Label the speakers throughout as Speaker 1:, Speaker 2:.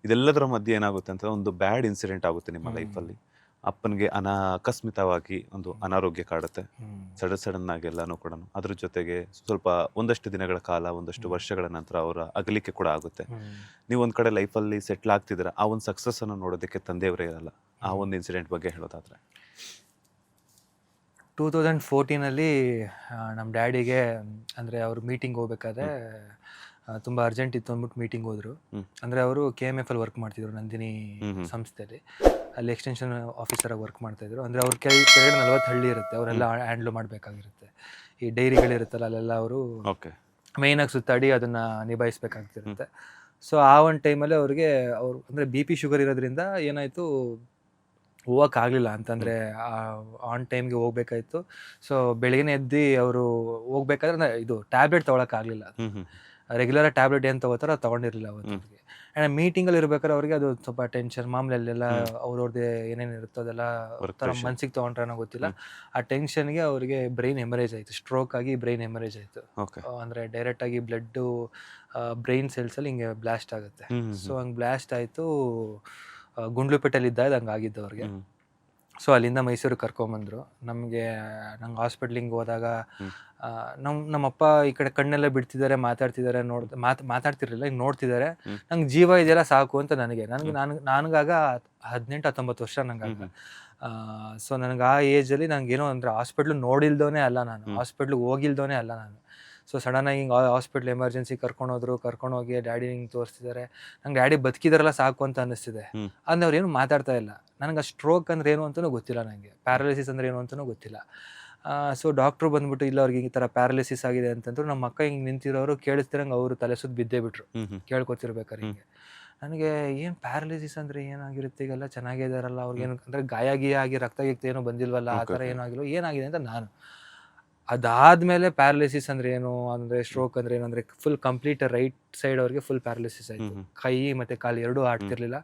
Speaker 1: ಇದೆಲ್ಲದರ ಮಧ್ಯೆ ಏನಾಗುತ್ತೆ ಅಂತ ಒಂದು ಬ್ಯಾಡ್ ಇನ್ಸಿಡೆಂಟ್ ಆಗುತ್ತೆ ನಿಮ್ಮ ಲೈಫಲ್ಲಿ. ಅಪ್ಪನಿಗೆ ಆಕಸ್ಮಿಕವಾಗಿ ಒಂದು ಅನಾರೋಗ್ಯ ಕಾಡುತ್ತೆ, ಸಡನ್ ಆಗಿ ಎಲ್ಲಾನು ಕೂಡ. ಅದ್ರ ಜೊತೆಗೆ ಸ್ವಲ್ಪ ಒಂದಷ್ಟು ದಿನಗಳ ಕಾಲ, ಒಂದಷ್ಟು ವರ್ಷಗಳ ನಂತರ ಅವರ ಅಗಲಿಕೆ ಕೂಡ ಆಗುತ್ತೆ. ನೀವು ಒಂದ್ ಕಡೆ ಲೈಫಲ್ಲಿ ಸೆಟ್ಲ್ ಆಗ್ತಿದ್ದೀರಾ, ಆ ಒಂದು ಸಕ್ಸಸ್ ಅನ್ನು ನೋಡೋದಕ್ಕೆ ತಂದೆಯವರೇ ಇರಲ್ಲ. ಆ ಒಂದು ಇನ್ಸಿಡೆಂಟ್ ಬಗ್ಗೆ ಹೇಳೋದಾದ್ರೆ
Speaker 2: 2014 ನಮ್ಮ ಡ್ಯಾಡಿಗೆ ಅಂದರೆ ಅವ್ರು ಮೀಟಿಂಗ್ ಹೋಗ್ಬೇಕಾದ್ರೆ ತುಂಬ ಅರ್ಜೆಂಟ್ ಇತ್ತು ಅಂದ್ಬಿಟ್ಟು ಮೀಟಿಂಗ್ ಹೋದ್ರು. ಅಂದರೆ ಅವರು KMF ಅಲ್ಲಿ ವರ್ಕ್ ಮಾಡ್ತಿದ್ರು, ನಂದಿನಿ ಸಂಸ್ಥೆಯಲ್ಲಿ. ಅಲ್ಲಿ ಎಕ್ಸ್ಟೆನ್ಷನ್ ಆಫೀಸರಾಗಿ ವರ್ಕ್ ಮಾಡ್ತಾಯಿದ್ರು. ಅಂದರೆ ಅವ್ರ ಕೆಳಗಡೆ 40 ಹಳ್ಳಿ ಇರುತ್ತೆ, ಅವರೆಲ್ಲ ಹ್ಯಾಂಡ್ಲ್ ಮಾಡಬೇಕಾಗಿರುತ್ತೆ. ಈ ಡೈರಿಗಳಿರುತ್ತಲ್ಲ ಅಲ್ಲೆಲ್ಲ ಅವರು ಮೇಯ್ನಾಗಿ ಸುತ್ತಾಡಿ ಅದನ್ನು ನಿಭಾಯಿಸ್ಬೇಕಾಗ್ತಿರುತ್ತೆ. ಸೊ ಆ ಒಂದು ಟೈಮಲ್ಲಿ ಅವ್ರಿಗೆ ಅಂದರೆ BP ಶುಗರ್ ಇರೋದ್ರಿಂದ ಏನಾಯಿತು, ಹೋಗೋಕ್ಕಾಗಲಿಲ್ಲ. ಅಂತಂದರೆ ಆನ್ ಟೈಮ್ಗೆ ಹೋಗ್ಬೇಕಾಯ್ತು. ಸೊ ಬೆಳಗ್ಗೆ ಎದ್ದು ಅವರು ಹೋಗ್ಬೇಕಾದ್ರೆ ಇದು ಟ್ಯಾಬ್ಲೆಟ್ ತೊಗೊಳಕ್ಕಾಗಲಿಲ್ಲ. ರೆಗ್ಯುಲರಾಗಿ ಟ್ಯಾಬ್ಲೆಟ್ ಏನು ತೊಗೋತಾರೋ ಅದು ತೊಗೊಂಡಿರಲಿಲ್ಲ ಅವತ್ತಿಗೆ. ಆ್ಯಂಡ್ ಮೀಟಿಂಗಲ್ಲಿ ಇರ್ಬೇಕಾದ್ರೆ ಅವ್ರಿಗೆ ಅದು ಸ್ವಲ್ಪ ಟೆನ್ಷನ್, ಮಾಮೂಲಿ ಅಲ್ಲೆಲ್ಲ ಅವ್ರವ್ರದ್ದೇ ಏನೇನು ಇರುತ್ತೋ ಅದೆಲ್ಲ ಥರ ಮನ್ಸಿಗೆ ತೊಗೊಂಡ್ರೆ ಅನ್ನೋ ಗೊತ್ತಿಲ್ಲ. ಆ ಟೆನ್ಷನ್ಗೆ ಅವರಿಗೆ ಬ್ರೈನ್ ಹೆಮರೇಜ್ ಆಯಿತು, ಸ್ಟ್ರೋಕ್ ಆಗಿ ಬ್ರೈನ್ ಹೆಮರೇಜ್ ಆಯಿತು. ಅಂದರೆ ಡೈರೆಕ್ಟಾಗಿ ಬ್ಲಡ್ಡು ಬ್ರೈನ್ ಸೆಲ್ಸಲ್ಲಿ ಹಿಂಗೆ ಬ್ಲಾಸ್ಟ್ ಆಗುತ್ತೆ. ಸೊ ಹಂಗೆ ಬ್ಲಾಸ್ಟ್ ಆಯಿತು. ಗುಂಡ್ಲುಪೇಟೆಯಲ್ಲಿ ಇದ್ದಾಗ ಹಂಗೆ ಆಗಿದ್ದು ಅವ್ರಿಗೆ. ಸೊ ಅಲ್ಲಿಂದ ಮೈಸೂರಿಗೆ ಕರ್ಕೊಂಬಂದರು. ನಂಗೆ ಹಾಸ್ಪಿಟ್ಲಿಂಗ್ ಹೋದಾಗ ನಮ್ಮಪ್ಪ ಈ ಕಡೆ ಕಣ್ಣೆಲ್ಲ ಬಿಡ್ತಿದ್ದಾರೆ, ಮಾತಾಡ್ತಿದ್ದಾರೆ, ಮಾತಾಡ್ತಿರ್ಲಿಲ್ಲ, ಹಿಂಗೆ ನೋಡ್ತಿದ್ದಾರೆ. ನಂಗೆ ಜೀವ ಇದೆಯಲ್ಲ ಸಾಕು ಅಂತ ನನಗಾಗ 18-19 ವರ್ಷ ನಂಗಾಗ. ಸೊ ನನಗೆ ಆ ಏಜಲ್ಲಿ ನಂಗೇನೋ ಅಂದರೆ ಹಾಸ್ಪಿಟ್ಲು ನೋಡಿಲ್ದೋನೇ ಅಲ್ಲ ನಾನು, ಹಾಸ್ಪಿಟ್ಲಿಗೆ ಹೋಗಿಲ್ದೋನೇ ಅಲ್ಲ ನಾನು. ಸೊ ಸಡನ್ನಾಗಿ ಹಿಂಗೆ ಹಾಸ್ಪಿಟ್ಲ್ ಎಮರ್ಜೆನ್ಸಿ ಕರ್ಕೊಂಡೋಗಿ ಡ್ಯಾಡಿ ಹಿಂಗೆ ತೋರಿಸ್ತಿದ್ದಾರೆ. ನಂಗೆ ಡ್ಯಾಡಿ ಬದುಕಿದಾರಲ್ಲ ಸಾಕು ಅಂತ ಅನ್ನಿಸ್ತಿದೆ. ಅಂದರೆ ಅವ್ರು ಏನು ಮಾತಾಡ್ತಾ ಇಲ್ಲ. ನನಗೆ ಆ ಸ್ಟ್ರೋಕ್ ಅಂದ್ರೆ ಏನು ಅಂತಲೂ ಗೊತ್ತಿಲ್ಲ, ನನಗೆ ಪ್ಯಾರಾಲಿಸಿಸ್ ಅಂದ್ರೆ ಏನು ಅಂತಲೂ ಗೊತ್ತಿಲ್ಲ. ಸೊ ಡಾಕ್ಟ್ರು ಬಂದ್ಬಿಟ್ಟು ಇಲ್ಲ ಅವ್ರಿಗೆ ಈ ಥರ ಪ್ಯಾರಾಲಿಸಿಸ್ ಆಗಿದೆ ಅಂತಂದ್ರು. ನಮ್ಮ ಅಕ್ಕ ಹಿಂಗೆ ನಿಂತಿರೋರು ಕೇಳಿಸ್ತಿರಂಗೆ ಅವರು ತಲೆ ಸುತ್ತ ಬಿದ್ದೇ ಬಿಟ್ರು ಕೇಳ್ಕೊತಿರ್ಬೇಕಾರೆ. ಹಿಂಗೆ ನನಗೆ ಏನು ಪ್ಯಾರಾಲಿಸಿಸ್ ಅಂದರೆ ಏನಾಗಿರುತ್ತೆ, ಈಗೆಲ್ಲ ಚೆನ್ನಾಗಿದ್ದಾರಲ್ಲ, ಅವ್ರಿಗೇನು ಅಂದರೆ ಗಾಯ ಆಗಿ ರಕ್ತ ಏನೂ ಬಂದಿಲ್ವಲ್ಲ, ಆ ಥರ ಏನಾಗಿಲ್ಲ, ಏನಾಗಿದೆ ಅಂತ ನಾನು. ಅದಾದಮೇಲೆ ಪ್ಯಾರಾಲಿಸಿಸ್ ಅಂದರೆ ಏನು, ಅಂದರೆ ಸ್ಟ್ರೋಕ್ ಅಂದರೆ ಏನು ಅಂದರೆ ಫುಲ್ ಕಂಪ್ಲೀಟ್ ರೈಟ್ ಸೈಡ್ ಅವ್ರಿಗೆ ಫುಲ್ ಪ್ಯಾರಾಲಿಸಿಸ್ ಆಯಿತು. ಕೈ ಮತ್ತು ಕಾಲು ಎರಡೂ ಆಡ್ತಿರ್ಲಿಲ್ಲ,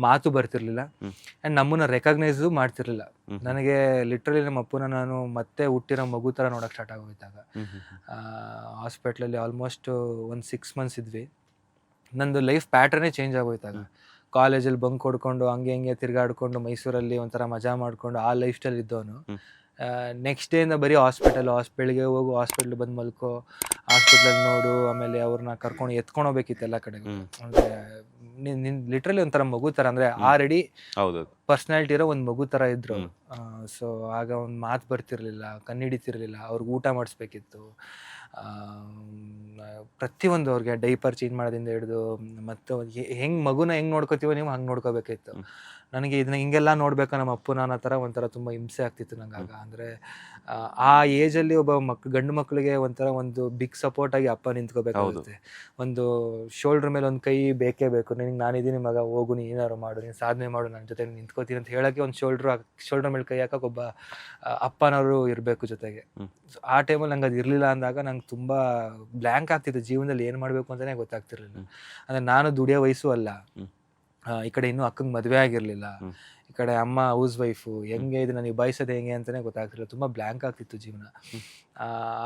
Speaker 2: ಮಾತು ಬರ್ತಿರ್ಲಿಲ್ಲ, ಆ್ಯಂಡ್ ನಮ್ಮನ್ನ ರೆಕಗ್ನೈಸು ಮಾಡ್ತಿರ್ಲಿಲ್ಲ. ನನಗೆ ಲಿಟ್ರಲಿ ನಮ್ಮ ಅಪ್ಪನ ನಾನು ಮತ್ತೆ ಹುಟ್ಟಿರೋ ಮಗು ಥರ ನೋಡೋಕೆ ಸ್ಟಾರ್ಟ್ ಆಗೋಯ್ತಾಗ. ಹಾಸ್ಪಿಟ್ಲಲ್ಲಿ ಆಲ್ಮೋಸ್ಟ್ ಒಂದು 6 months ಇದ್ವಿ. ನಂದು ಲೈಫ್ ಪ್ಯಾಟ್ರನ್ನೇ ಚೇಂಜ್ ಆಗೋಯ್ತಾಗ. ಕಾಲೇಜಲ್ಲಿ ಬಂಕ್ ಹೊಡ್ಕೊಂಡು ಹಂಗೆ ಹಿಂಗೆ ತಿರ್ಗಾಡ್ಕೊಂಡು ಮೈಸೂರಲ್ಲಿ ಒಂಥರ ಮಜಾ ಮಾಡಿಕೊಂಡು ಆ ಲೈಫ್ ಸ್ಟೈಲ್ ಇದ್ದವನು ನೆಕ್ಸ್ಟ್ ಡೇಯಿಂದ ಬರೀ ಬೆಳಿಗ್ಗೆ ಹೋಗು, ಹಾಸ್ಪಿಟ್ಲ್ ಬಂದು ಮಲ್ಕೋ, ಹಾಸ್ಪಿಟ್ಲಲ್ಲಿ ನೋಡು, ಆಮೇಲೆ ಅವ್ರನ್ನ ಕರ್ಕೊಂಡು ಎತ್ಕೊಂಡು ಹೋಗ್ಬೇಕಿತ್ತು ಎಲ್ಲ ಕಡೆಗೂ. ಅಂದರೆ ಲಿಟ್ರಲಿ ಒಂಥರ ಮಗು ಥರ, ಅಂದರೆ ಆಲ್ರೆಡಿ ಪರ್ಸ್ನಾಲಿಟಿ ಇರೋ ಒಂದು ಮಗು ಥರ ಇದ್ರು. ಸೊ ಆಗ ಒಂದು ಮಾತು ಬರ್ತಿರ್ಲಿಲ್ಲ, ಕಣ್ಣಿಡಿತಿರ್ಲಿಲ್ಲ, ಅವ್ರಿಗೆ ಊಟ ಮಾಡಿಸ್ಬೇಕಿತ್ತು, ಪ್ರತಿಯೊಂದು ಅವ್ರಿಗೆ ಡೈಪರ್ ಚೇಂಜ್ ಮಾಡೋದ್ರಿಂದ ಹಿಡಿದು ಮತ್ತು ಹೆಂಗೆ ಮಗುನ ಹೆಂಗೆ ನೋಡ್ಕೋತೀವೋ ನೀವು ಹಂಗೆ ನೋಡ್ಕೋಬೇಕಿತ್ತು. ನನಗೆ ಇದನ್ನ ಹಿಂಗೆಲ್ಲ ನೋಡ್ಬೇಕಾ ನಮ್ಮ ಅಪ್ಪನ ಅನ್ನೋ ಥರ ಒಂಥರ ತುಂಬ ಹಿಂಸೆ ಆಗ್ತಿತ್ತು ನಂಗಾಗ. ಅಂದರೆ ಆ ಏಜಲ್ಲಿ ಒಬ್ಬ ಗಂಡು ಮಕ್ಕಳಿಗೆ ಒಂಥರ ಒಂದು ಬಿಗ್ ಸಪೋರ್ಟ್ ಆಗಿ ಅಪ್ಪ ನಿಂತ್ಕೋಬೇಕಾಗುತ್ತೆ. ಒಂದು ಶೋಲ್ಡ್ರ್ ಮೇಲೆ ಒಂದು ಕೈ ಬೇಕೇ ಬೇಕು. ನಿನಗೆ ನಾನಿದ್ದೀನಿ ಮಗ, ಹೋಗು, ನೀನು ಏನಾರು ಮಾಡು, ನೀನು ಸಾಧನೆ ಮಾಡು, ನನ್ನ ಜೊತೆ ನಿಂತ್ಕೋತೀನಿ ಅಂತ ಹೇಳೋಕ್ಕೆ ಒಂದು ಶೋಲ್ಡ್ರ್ ಮೇಲೆ ಕೈ ಹಾಕೋಕೆ ಒಬ್ಬ ಅಪ್ಪನವರು ಇರಬೇಕು ಜೊತೆಗೆ. ಆ ಟೈಮಲ್ಲಿ ನಂಗೆ ಅದು ಇರಲಿಲ್ಲ ಅಂದಾಗ ನಂಗೆ ತುಂಬ ಬ್ಲ್ಯಾಂಕ್ ಆಗ್ತಿತ್ತು. ಜೀವನದಲ್ಲಿ ಏನು ಮಾಡಬೇಕು ಅಂತಲೇ ಗೊತ್ತಾಗ್ತಿರ್ಲಿಲ್ಲ. ಅಂದರೆ ನಾನು ದುಡಿಯೋ ವಯಸ್ಸು ಅಲ್ಲ, ಈ ಕಡೆ ಇನ್ನೂ ಅಕ್ಕಂಗೆ ಮದುವೆ ಆಗಿರಲಿಲ್ಲ, ಈ ಕಡೆ ಅಮ್ಮ ಹೌಸ್ ವೈಫು, ಹೆಂಗೆ ಇದನ್ನು ನಿಭಾಯಿಸೋದು ಹೆಂಗೆ ಅಂತಲೇ ಗೊತ್ತಾಗ್ತಿರಲಿಲ್ಲ. ತುಂಬ ಬ್ಲ್ಯಾಂಕ್ ಆಗ್ತಿತ್ತು ಜೀವನ.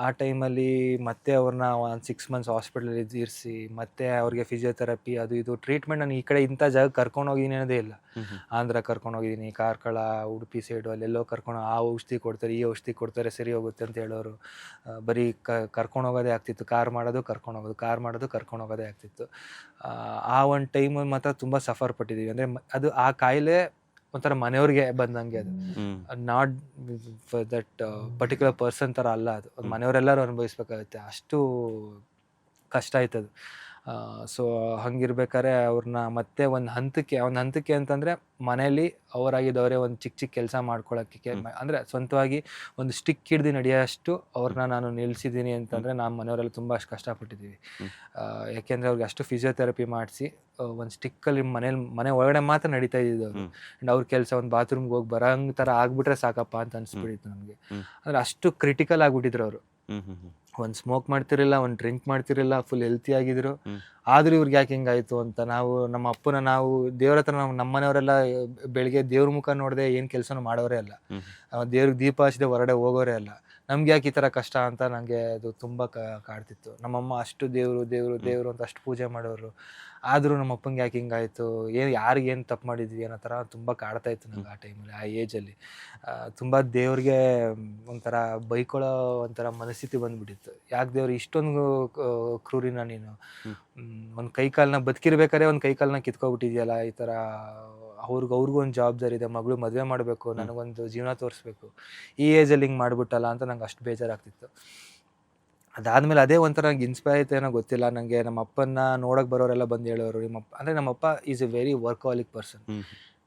Speaker 2: ಆ ಟೈಮಲ್ಲಿ ಮತ್ತೆ ಅವ್ರನ್ನ ಒಂದು 6 months ಹಾಸ್ಪಿಟ್ಲಲ್ಲಿ ಇರಿಸಿ, ಮತ್ತೆ ಅವ್ರಿಗೆ ಫಿಸಿಯೋಥೆರಪಿ ಅದು ಇದು ಟ್ರೀಟ್ಮೆಂಟ್. ನಾನು ಈ ಕಡೆ ಇಂಥ ಜಾಗ ಕರ್ಕೊಂಡೋಗಿದ್ದೀನಿ ಅನ್ನೋದೇ ಇಲ್ಲ. ಆಂಧ್ರ ಕರ್ಕೊಂಡೋಗಿದ್ದೀನಿ, ಕಾರ್ಕಳ, ಉಡುಪಿ ಸೈಡು, ಅಲ್ಲೆಲ್ಲೋ ಆ ಔಷಧಿ ಕೊಡ್ತಾರೆ, ಈ ಔಷಧಿ ಕೊಡ್ತಾರೆ, ಸರಿ ಹೋಗುತ್ತೆ ಅಂತ ಹೇಳೋರು. ಬರೀ ಕರ್ಕೊಂಡೋಗೋದೇ ಆಗ್ತಿತ್ತು. ಕಾರ್ ಮಾಡೋದು ಕರ್ಕೊಂಡೋಗೋದೇ ಆಗ್ತಿತ್ತು. ಆ ಒಂದು ಟೈಮಲ್ಲಿ ಮಾತ್ರ ತುಂಬ ಸಫರ್ ಪಟ್ಟಿದ್ದೀವಿ. ಅಂದರೆ ಅದು ಆ ಕಾಯಿಲೆ ಒಂಥರ ಮನೆಯವ್ರಿಗೆ ಬಂದಂಗೆ, ಅದು ನಾಟ್ ದಟ್ ಪರ್ಟಿಕ್ಯುಲರ್ ಪರ್ಸನ್ ಥರ ಅಲ್ಲ, ಅದು ಮನೆಯವರೆಲ್ಲರೂ ಅನುಭವಿಸ್ಬೇಕಾಗುತ್ತೆ. ಅಷ್ಟು ಕಷ್ಟ ಆಯ್ತದು. ಸೊ ಹಂಗಿರ್ಬೇಕಾದ್ರೆ ಅವ್ರನ್ನ ಮತ್ತೆ ಒಂದು ಹಂತಕ್ಕೆ ಅಂತಂದರೆ ಮನೇಲಿ ಅವರಾಗಿದ್ದವರೇ ಒಂದು ಚಿಕ್ಕ ಕೆಲಸ ಮಾಡ್ಕೊಳ್ಳೋಕ್ಕೆ, ಅಂದರೆ ಸ್ವಂತವಾಗಿ ಒಂದು ಸ್ಟಿಕ್ ಹಿಡ್ದು ನಡೆಯೋಷ್ಟು ಅವ್ರನ್ನ ನಾನು ನಿಲ್ಲಿಸಿದ್ದೀನಿ ಅಂತಂದರೆ ನಮ್ಮ ಮನೆಯವರೆಲ್ಲ ತುಂಬ ಅಷ್ಟು ಕಷ್ಟಪಟ್ಟಿದ್ದೀವಿ. ಯಾಕೆಂದರೆ ಅವ್ರಿಗೆ ಅಷ್ಟು ಫಿಸಿಯೋಥೆರಪಿ ಮಾಡಿಸಿ ಒಂದು ಸ್ಟಿಕ್ಕಲ್ಲಿ ಮನೆ ಒಳಗಡೆ ಮಾತ್ರ ನಡೀತಾ ಇದ್ದಿದ್ದು ಅವರು. ಆ್ಯಂಡ್ ಅವ್ರ ಕೆಲಸ ಒಂದು ಬಾತ್ರೂಮ್ಗೆ ಹೋಗಿ ಬರೋಂಗೆ ಥರ ಆಗ್ಬಿಟ್ರೆ ಸಾಕಪ್ಪ ಅಂತ ಅನಿಸ್ಬಿಟ್ಟಿತ್ತು ನಮಗೆ. ಅಂದರೆ ಅಷ್ಟು ಕ್ರಿಟಿಕಲ್ ಆಗಿಬಿಟ್ಟಿದ್ರು ಅವರು. ಒಂದು ಸ್ಮೋಕ್ ಮಾಡ್ತಿರಲಿಲ್ಲ, ಒಂದು ಡ್ರಿಂಕ್ ಮಾಡ್ತಿರಲಿಲ್ಲ, ಫುಲ್ ಹೆಲ್ತಿ ಆಗಿದ್ರು. ಆದರೂ ಇವ್ರಿಗೆ ಯಾಕೆ ಹಿಂಗಾಯಿತು ಅಂತ ನಮ್ಮ ಅಪ್ಪನ ದೇವ್ರ ಹತ್ರ ನಮ್ಮ ಮನೆಯವರೆಲ್ಲ ಬೆಳಿಗ್ಗೆ ದೇವ್ರ ಮುಖ ನೋಡದೆ ಏನು ಕೆಲಸನೂ ಮಾಡೋರೇ ಅಲ್ಲ, ದೇವ್ರಿಗೆ ದೀಪ ಹಚ್ಚಿದೆ ಹೊರಗಡೆ ಹೋಗೋರೇ ಅಲ್ಲ. ನಮ್ಗೆ ಯಾಕೆ ಈ ಥರ ಕಷ್ಟ ಅಂತ ನನಗೆ ಅದು ತುಂಬ ಕಾಡ್ತಿತ್ತು. ನಮ್ಮಮ್ಮ ಅಷ್ಟು ದೇವರು ದೇವರು ದೇವರು ಅಂತ ಅಷ್ಟು ಪೂಜೆ ಮಾಡೋರು, ಆದರೂ ನಮ್ಮ ಅಪ್ಪಂಗೆ ಯಾಕೆ ಹಿಂಗಾಯಿತು, ಯಾರಿಗೇನು ತಪ್ಪು ಮಾಡಿದ್ವಿ ಅನ್ನೋ ಥರ ತುಂಬ ಕಾಡ್ತಾ ಇತ್ತು ನಂಗೆ ಆ ಟೈಮಲ್ಲಿ, ಆ ಏಜಲ್ಲಿ. ತುಂಬ ದೇವ್ರಿಗೆ ಒಂಥರ ಬೈಕೊಳ್ಳೋ ಒಂಥರ ಮನಸ್ಥಿತಿ ಬಂದುಬಿಟ್ಟಿತ್ತು. ಯಾಕೆ ದೇವ್ರು ಇಷ್ಟೊಂದು ಕ್ರೂರಿನ ನೀನು, ಒಂದು ಕೈಕಾಲನ್ನ ಬದುಕಿರ್ಬೇಕಾದ್ರೆ ಒಂದು ಕೈಕಾಲನ್ನ ಕಿತ್ಕೊಬಿಟ್ಟಿದ್ಯಲ್ಲ, ಈ ಥರ ಅವ್ರಿಗೂ ಒಂದು ಜವಾಬ್ದಾರಿ ಇದೆ, ಮಗಳು ಮದುವೆ ಮಾಡಬೇಕು, ನನಗೊಂದು ಜೀವನ ತೋರಿಸ್ಬೇಕು, ಈ ಏಜಲ್ಲಿ ಹಿಂಗೆ ಮಾಡಿಬಿಟ್ಟಲ್ಲ ಅಂತ ನಂಗೆ ಅಷ್ಟು ಬೇಜಾರಾಗ್ತಿತ್ತು. ಅದಾದಮೇಲೆ ಅದೇ ಒಂಥರ ನಂಗೆ ಇನ್ಸ್ಪೈರ್ ಆಯ್ತು ಏನೋ ಗೊತ್ತಿಲ್ಲ ನನಗೆ. ನಮ್ಮ ಅಪ್ಪನ ನೋಡೋಕೆ ಬರೋರೆಲ್ಲ ಬಂದು ಹೇಳೋರು, ಅಂದರೆ ನಮ್ಮಪ್ಪ ಈಸ್ ಎ ವೆರಿ ವರ್ಕಾಲಿಕ್ ಪರ್ಸನ್,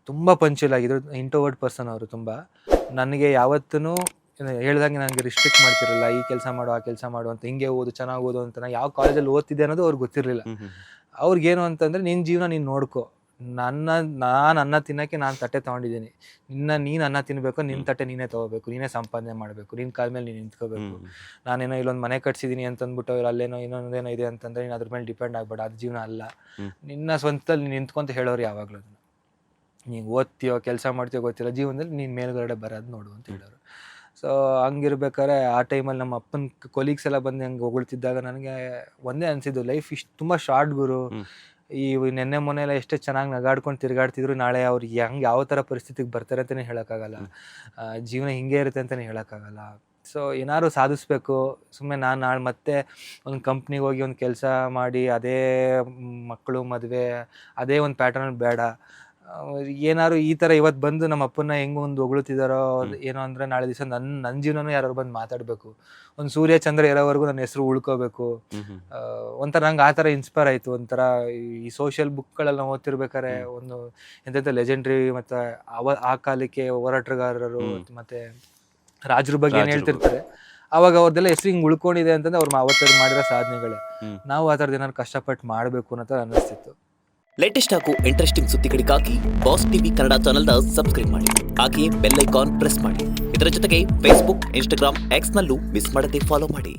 Speaker 2: ತುಂಬ ಪಂಚುಯಲ್ ಆಗಿದ್ರು, ಇಂಟ್ರೋವರ್ಟ್ ಪರ್ಸನ್ ಅವರು ತುಂಬ. ನನಗೆ ಯಾವತ್ತೂ ಹೇಳ್ದಂಗೆ ನನಗೆ ರಿಸ್ಟ್ರಿಕ್ಟ್ ಮಾಡ್ತಿರಲಿಲ್ಲ, ಈ ಕೆಲಸ ಮಾಡು ಆ ಕೆಲಸ ಮಾಡು ಅಂತ, ಹಿಂಗೆ ಓದು ಚೆನ್ನಾಗಿ ಓದು ಅಂತ. ನಾನು ಯಾವ ಕಾಲೇಜಲ್ಲಿ ಓದ್ತಿದ್ದೆ ಅನ್ನೋದು ಅವ್ರಿಗೆ ಗೊತ್ತಿರಲಿಲ್ಲ. ಅವ್ರಿಗೇನು ಅಂತಂದರೆ ನಿನ್ನ ಜೀವನ ನೀನು ನೋಡ್ಕೊ, ನಾನು ಅನ್ನ ತಿನ್ನೋಕ್ಕೆ ನಾನು ತಟ್ಟೆ ತೊಗೊಂಡಿದ್ದೀನಿ, ನೀನು ಅನ್ನ ತಿನ್ನಬೇಕು, ನಿನ್ನ ತಟ್ಟೆ ನೀನೇ ತೊಗೋಬೇಕು, ನೀನೇ ಸಂಪಾದನೆ ಮಾಡಬೇಕು, ನಿನ್ನ ಕಾಲ ಮೇಲೆ ನೀನು ನಿಂತ್ಕೋಬೇಕು. ನಾನೇನೋ ಇಲ್ಲೊಂದು ಮನೆ ಕಟ್ಸಿದ್ದೀನಿ ಅಂತಂದ್ಬಿಟ್ಟು ಅಲ್ಲೇನೋ ಇನ್ನೊಂದೇನೋ ಇದೆ ಅಂತಂದರೆ ನೀನು ಅದ್ರ ಮೇಲೆ ಡಿಪೆಂಡ್ ಆಗಬೇಡ, ಅದು ಜೀವನ ಅಲ್ಲ. ನಿನ್ನ ಸ್ವಂತದಲ್ಲಿ ನೀನು ನಿಂತ್ಕೊಂತ ಹೇಳೋರು ಯಾವಾಗಲೂ ಅದನ್ನು. ನೀನು ಓದ್ತೀಯೋ ಕೆಲಸ ಮಾಡ್ತೀಯೋ ಗೊತ್ತಿಲ್ಲ, ಜೀವನದಲ್ಲಿ ನೀನು ಮೇಲ್ಗಡೆ ಬರೋದು ನೋಡು ಅಂತ ಹೇಳೋರು. ಸೊ ಹಂಗಿರ್ಬೇಕಾದ್ರೆ ಆ ಟೈಮಲ್ಲಿ ನಮ್ಮ ಅಪ್ಪನ ಕೊಲೀಗ್ಸ್ ಎಲ್ಲ ಬಂದು ಹಂಗೆ ಹೊಗಳ್ತಿದ್ದಾಗ ನನಗೆ ಒಂದೇ ಅನಿಸಿದ್ದು, ಲೈಫ್ ಇಷ್ಟು ತುಂಬ ಶಾರ್ಟ್ ಗುರು. ಈ ನೆನ್ನೆ ಮೊನ್ನೆ ಎಲ್ಲ ಎಷ್ಟೇ ಚೆನ್ನಾಗಿ ನಗಾಡ್ಕೊಂಡು ತಿರುಗಾಡ್ತಿದ್ರು, ನಾಳೆ ಅವ್ರಿಗೆ ಹೆಂಗೆ ಯಾವ ಥರ ಪರಿಸ್ಥಿತಿಗೆ ಬರ್ತಾರೆ ಅಂತಲೇ ಹೇಳೋಕ್ಕಾಗಲ್ಲ, ಜೀವನ ಹಿಂಗೆ ಇರುತ್ತೆ ಅಂತಲೇ ಹೇಳೋಕ್ಕಾಗಲ್ಲ. ಸೊ ಏನಾದ್ರು ಸಾಧಿಸ್ಬೇಕು. ಸುಮ್ಮನೆ ನಾನು ನಾಳೆ ಮತ್ತೆ ಒಂದು ಕಂಪ್ನಿಗೆ ಹೋಗಿ ಒಂದು ಕೆಲಸ ಮಾಡಿ ಅದೇ ಮಕ್ಕಳು ಮದುವೆ ಅದೇ ಒಂದು ಪ್ಯಾಟರ್ನ್ ಬೇಡ. ಏನಾದ್ರು ಈ ಥರ ಇವತ್ತು ಬಂದು ನಮ್ಮ ಅಪ್ಪನ ಹೆಂಗೆ ಒಂದು ಹೊಗಳುತ್ತಿದ್ದಾರೋ ಏನೋ ಅಂದರೆ ನಾಳೆ ದಿವಸ ನನ್ನ ಜೀವನನೂ ಯಾರು ಬಂದು ಮಾತಾಡಬೇಕು, ಒಂದು ಸೂರ್ಯ ಚಂದ್ರ ಇರೋವರೆಗೂ ನನ್ನ ಹೆಸರು ಉಳ್ಕೋಬೇಕು. ಒಂಥರ ನಂಗೆ ಆ ಥರ ಇನ್ಸ್ಪೈರ್ ಆಯಿತು. ಒಂಥರ ಈ ಸೋಷಿಯಲ್ ಬುಕ್ಗಳೆಲ್ಲ ಓದ್ತಿರ್ಬೇಕಾದ್ರೆ ಒಂದು ಎಂತೆಂಥ ಲೆಜೆಂಡ್ರಿ ಮತ್ತು ಆ ಕಾಲಕ್ಕೆ ಹೋರಾಟಗಾರರು ಮತ್ತು ರಾಜರ ಬಗ್ಗೆ ಏನು ಹೇಳ್ತಿರ್ತಾರೆ, ಅವಾಗ ಅವ್ರದ್ದೆಲ್ಲ ಹೆಸರು ಹಿಂಗೆ ಉಳ್ಕೊಂಡಿದೆ ಅಂತಂದ್ರೆ ಅವ್ರು ಅವತ್ತು ಮಾಡಿರೋ ಸಾಧನೆಗಳೇ. ನಾವು ಆ ಥರದ್ದು ಏನಾದ್ರು ಕಷ್ಟಪಟ್ಟು ಮಾಡಬೇಕು ಅನ್ನೋ ಥರ ಅನ್ನಿಸ್ತಿತ್ತು.
Speaker 3: ಲೇಟೆಸ್ಟ್ ಹಾಗೂ ಇಂಟ್ರೆಸ್ಟಿಂಗ್ ಸುದ್ದಿಗಳಿಗಾಗಿ ಬಾಸ್ ಟಿವಿ ಕನ್ನಡ ಚಾನೆಲ್ನ ಸಬ್ಸ್ಕ್ರೈಬ್ ಮಾಡಿ, ಹಾಗೆಯೇ ಬೆಲ್ ಐಕಾನ್ ಪ್ರೆಸ್ ಮಾಡಿ. ಇದರ ಜೊತೆಗೆ ಫೇಸ್ಬುಕ್, ಇನ್ಸ್ಟಾಗ್ರಾಮ್, ಎಕ್ಸ್ನಲ್ಲೂ ಮಿಸ್ ಮಾಡದೆ ಫಾಲೋ ಮಾಡಿ.